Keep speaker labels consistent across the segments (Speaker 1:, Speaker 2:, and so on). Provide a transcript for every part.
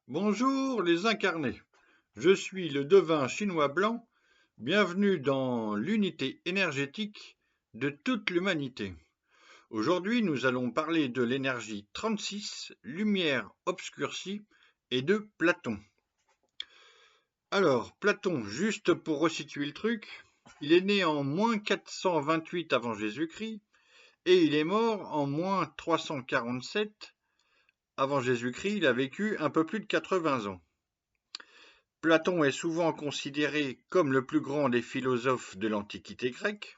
Speaker 1: Bonjour les incarnés, je suis le devin chinois blanc, bienvenue dans l'unité énergétique de toute l'humanité. Aujourd'hui nous allons parler de l'énergie 36, lumière obscurcie et de Platon. Alors Platon, juste pour resituer le truc, il est né en moins 428 avant Jésus-Christ et il est mort en moins 347 avant Jésus-Christ, il a vécu un peu plus de 80 ans. Platon est souvent considéré comme le plus grand des philosophes de l'Antiquité grecque.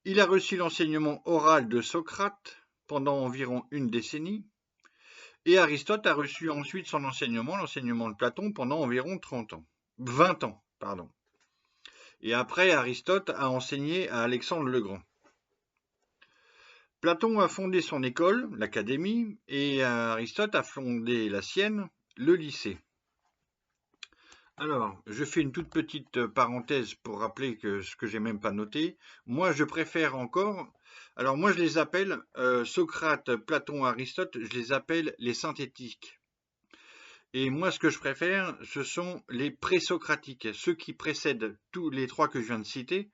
Speaker 1: Il a reçu l'enseignement oral de Socrate pendant environ une décennie, et Aristote a reçu ensuite son enseignement, l'enseignement de Platon, pendant environ 30 ans. 20 ans, pardon. Et après, Aristote a enseigné à Alexandre le Grand. Platon a fondé son école, l'académie, et Aristote a fondé la sienne, le lycée. Alors, je fais une toute petite parenthèse pour rappeler que ce que j'ai même pas noté. Moi, je préfère encore. Alors, moi, je les appelle Socrate, Platon, Aristote. Je les appelle les synthétiques. Et moi, ce que je préfère, ce sont les présocratiques, ceux qui précèdent tous les trois que je viens de citer,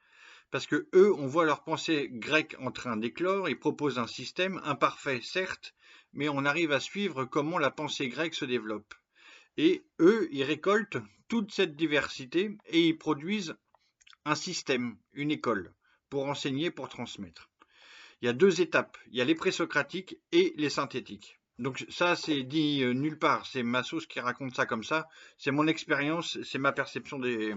Speaker 1: parce que eux, on voit leur pensée grecque en train d'éclore. Ils proposent un système imparfait, certes, mais on arrive à suivre comment la pensée grecque se développe. Et eux, ils récoltent toute cette diversité et ils produisent un système, une école, pour enseigner, pour transmettre. Il y a deux étapes, il y a les présocratiques et les synthétiques. Donc ça, c'est dit nulle part, c'est ma sauce qui raconte ça comme ça, c'est mon expérience, c'est ma perception des...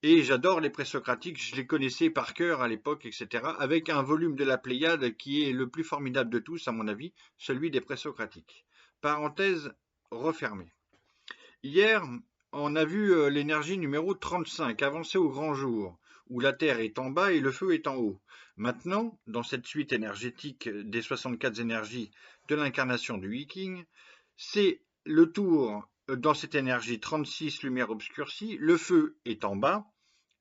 Speaker 1: Et j'adore les présocratiques, je les connaissais par cœur à l'époque, etc., avec un volume de la Pléiade qui est le plus formidable de tous, à mon avis, celui des présocratiques. Parenthèse refermée. Hier, on a vu l'énergie numéro 35 avancer au grand jour, où la Terre est en bas et le feu est en haut. Maintenant, dans cette suite énergétique des 64 énergies de l'incarnation du Viking, c'est le tour dans cette énergie 36 lumière obscurcie, le feu est en bas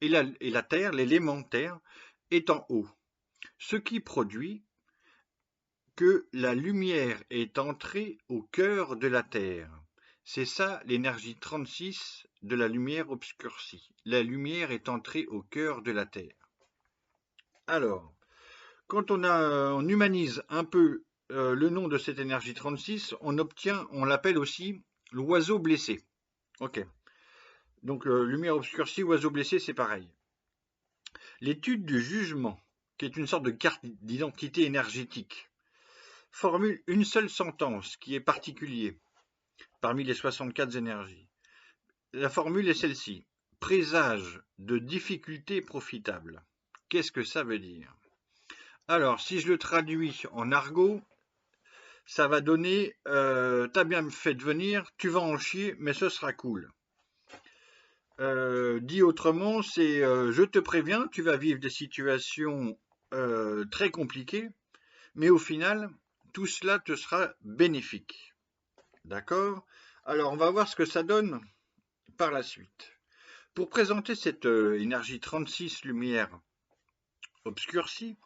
Speaker 1: et la Terre, l'élément Terre, est en haut. Ce qui produit que la lumière est entrée au cœur de la Terre. C'est ça l'énergie 36 de la lumière obscurcie. La lumière est entrée au cœur de la Terre. Alors, quand on humanise un peu le nom de cette énergie 36, on l'appelle aussi l'oiseau blessé. Ok. Donc, lumière obscurcie, oiseau blessé, c'est pareil. L'étude du jugement, qui est une sorte de carte d'identité énergétique, formule une seule sentence qui est particulière parmi les 64 énergies. La formule est celle-ci. Présage de difficultés profitables. Qu'est-ce que ça veut dire? Alors, si je le traduis en argot, ça va donner t'as bien fait de venir, tu vas en chier, mais ce sera cool. Dit autrement, c'est je te préviens, tu vas vivre des situations très compliquées, mais au final, tout cela te sera bénéfique. D'accord? Alors, on va voir ce que ça donne par la suite. Pour présenter cette énergie 36 lumière obscurcie,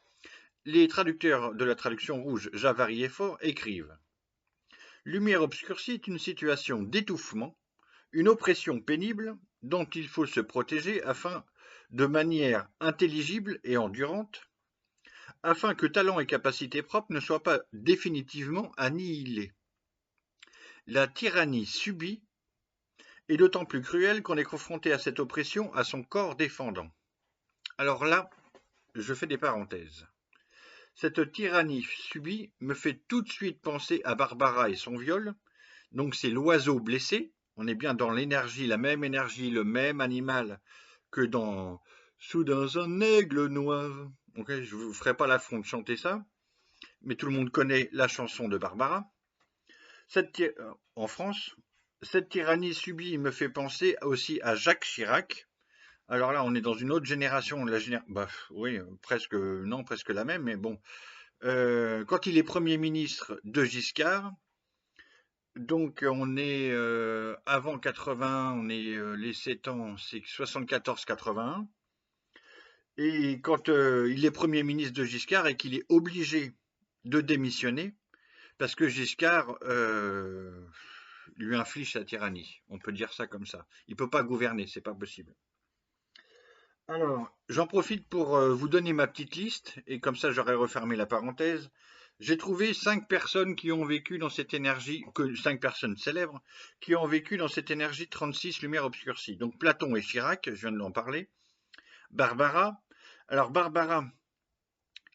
Speaker 1: les traducteurs de la traduction rouge Javary et Fort écrivent lumière obscurcie est une situation d'étouffement, une oppression pénible dont il faut se protéger afin, de manière intelligible et endurante, afin que talent et capacité propres ne soient pas définitivement annihilés. La tyrannie subie est d'autant plus cruelle qu'on est confronté à cette oppression à son corps défendant. Alors là, je fais des parenthèses. Cette tyrannie subie me fait tout de suite penser à Barbara et son viol. Donc c'est l'oiseau blessé. On est bien dans l'énergie, la même énergie, le même animal que dans Soudain un aigle noir. Okay, je ne vous ferai pas l'affront de chanter ça, mais tout le monde connaît la chanson de Barbara. En France, cette tyrannie subie me fait penser aussi à Jacques Chirac. Alors là, on est dans une autre génération. Oui, presque la même, mais bon. Quand il est Premier ministre de Giscard, donc on est avant 80, on est les 7 ans, c'est 74-81. Et quand il est Premier ministre de Giscard et qu'il est obligé de démissionner, parce que Giscard, lui inflige sa tyrannie. On peut dire ça comme ça. Il ne peut pas gouverner, c'est pas possible. Alors, j'en profite pour vous donner ma petite liste, et comme ça j'aurai refermé la parenthèse. J'ai trouvé 5 personnes qui ont vécu dans cette énergie, 5 personnes célèbres, qui ont vécu dans cette énergie 36 lumière obscurcie. Donc Platon et Chirac, je viens de l'en parler. Barbara. Alors Barbara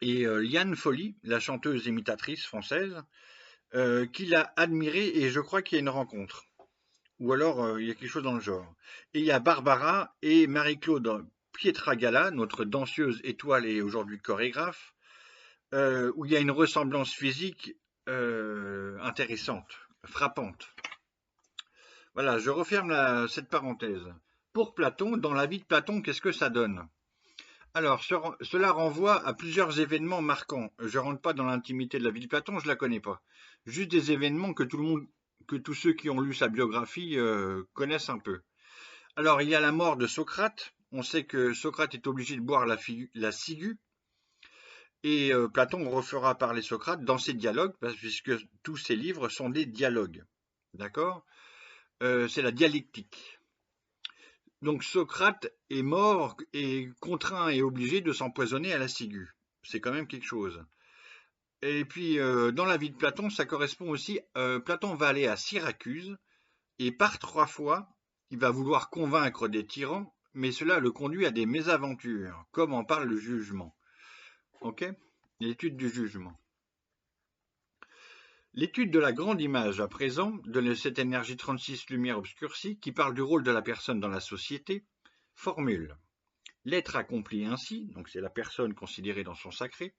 Speaker 1: et Liane Folly, la chanteuse imitatrice française, qui l'a admirée, et je crois qu'il y a une rencontre. Ou alors il y a quelque chose dans le genre. Et il y a Barbara et Marie-Claude Pietragala, notre danseuse étoile et aujourd'hui chorégraphe, où il y a une ressemblance physique intéressante, frappante. Voilà, je referme cette parenthèse. Pour Platon, dans la vie de Platon, qu'est-ce que ça donne? Alors, cela renvoie à plusieurs événements marquants. Je ne rentre pas dans l'intimité de la vie de Platon, je ne la connais pas. Juste des événements que tous ceux qui ont lu sa biographie connaissent un peu. Alors, il y a la mort de Socrate. On sait que Socrate est obligé de boire la ciguë. Et Platon refera parler Socrate dans ses dialogues, puisque tous ses livres sont des dialogues. D'accord? C'est la dialectique. Donc Socrate est mort et contraint et obligé de s'empoisonner à la ciguë. C'est quand même quelque chose. Et puis, dans la vie de Platon, ça correspond aussi, Platon va aller à Syracuse, et par 3 fois, il va vouloir convaincre des tyrans, mais cela le conduit à des mésaventures, comme en parle le jugement. Ok? L'étude du jugement. L'étude de la grande image, à présent, de cette énergie 36 lumière obscurcie, qui parle du rôle de la personne dans la société, formule. L'être accompli ainsi, donc c'est la personne considérée dans son sacré,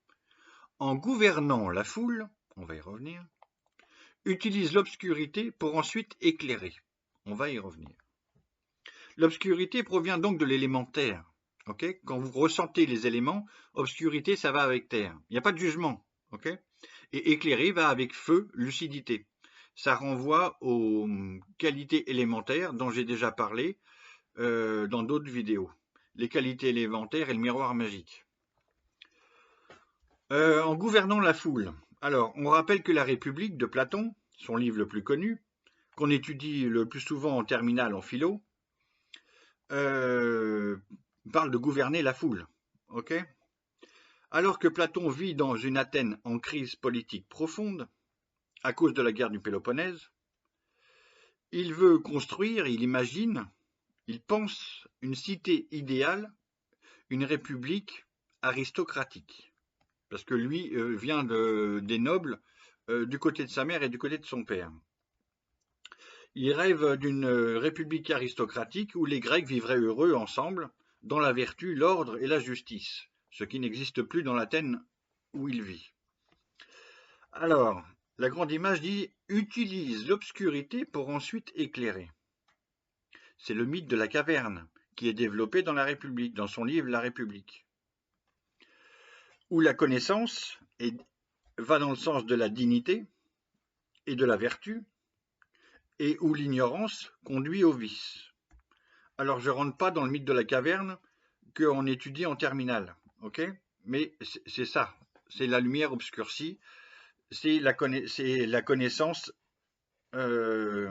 Speaker 1: en gouvernant la foule, on va y revenir, utilise l'obscurité pour ensuite éclairer. On va y revenir. L'obscurité provient donc de l'élément terre. Okay? Quand vous ressentez les éléments, obscurité, ça va avec terre. Il n'y a pas de jugement. Okay? Et éclairer va avec feu, lucidité. Ça renvoie aux qualités élémentaires dont j'ai déjà parlé dans d'autres vidéos. Les qualités élémentaires et le miroir magique. En gouvernant la foule. Alors, on rappelle que la République de Platon, son livre le plus connu, qu'on étudie le plus souvent en terminale en philo, parle de gouverner la foule. Ok ? Alors que Platon vit dans une Athènes en crise politique profonde, à cause de la guerre du Péloponnèse, il veut construire, il imagine, il pense une cité idéale, une république aristocratique. Parce que lui vient des nobles du côté de sa mère et du côté de son père. Il rêve d'une république aristocratique où les Grecs vivraient heureux ensemble, dans la vertu, l'ordre et la justice, ce qui n'existe plus dans l'Athènes où il vit. Alors, la grande image dit « utilise l'obscurité pour ensuite éclairer ». C'est le mythe de la caverne qui est développé dans la République, dans son livre La République, où la connaissance va dans le sens de la dignité et de la vertu, et où l'ignorance conduit au vice. Alors, je ne rentre pas dans le mythe de la caverne qu'on étudie en terminale, ok? Mais c'est ça, c'est la lumière obscurcie, c'est la connaissance et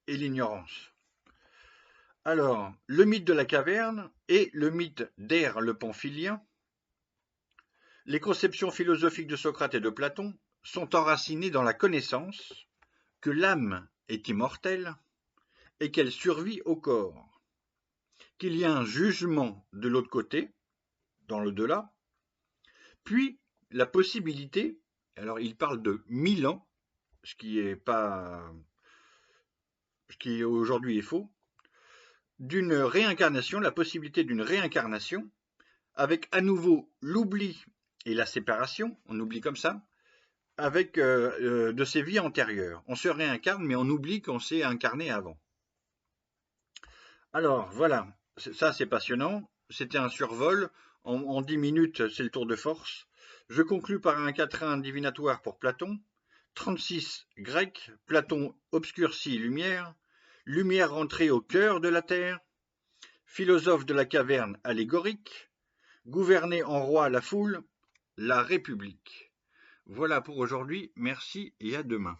Speaker 1: l'ignorance. Alors, le mythe de la caverne et le mythe d'Air le Pamphilien, les conceptions philosophiques de Socrate et de Platon sont enracinées dans la connaissance que l'âme est immortelle et qu'elle survit au corps, qu'il y a un jugement de l'autre côté, dans l'au-delà, puis la possibilité, alors il parle de 1000 ans, ce qui aujourd'hui est faux, d'une réincarnation, la possibilité d'une réincarnation, avec à nouveau l'oubli et la séparation, on oublie comme ça, avec de ses vies antérieures. On se réincarne, mais on oublie qu'on s'est incarné avant. Alors, voilà, ça c'est passionnant. C'était un survol. En 10 minutes, c'est le tour de force. Je conclus par un quatrain divinatoire pour Platon. 36 grec, Platon obscurci lumière, lumière rentrée au cœur de la terre, philosophe de la caverne allégorique, gouverner en roi la foule, la République. Voilà pour aujourd'hui, merci et à demain.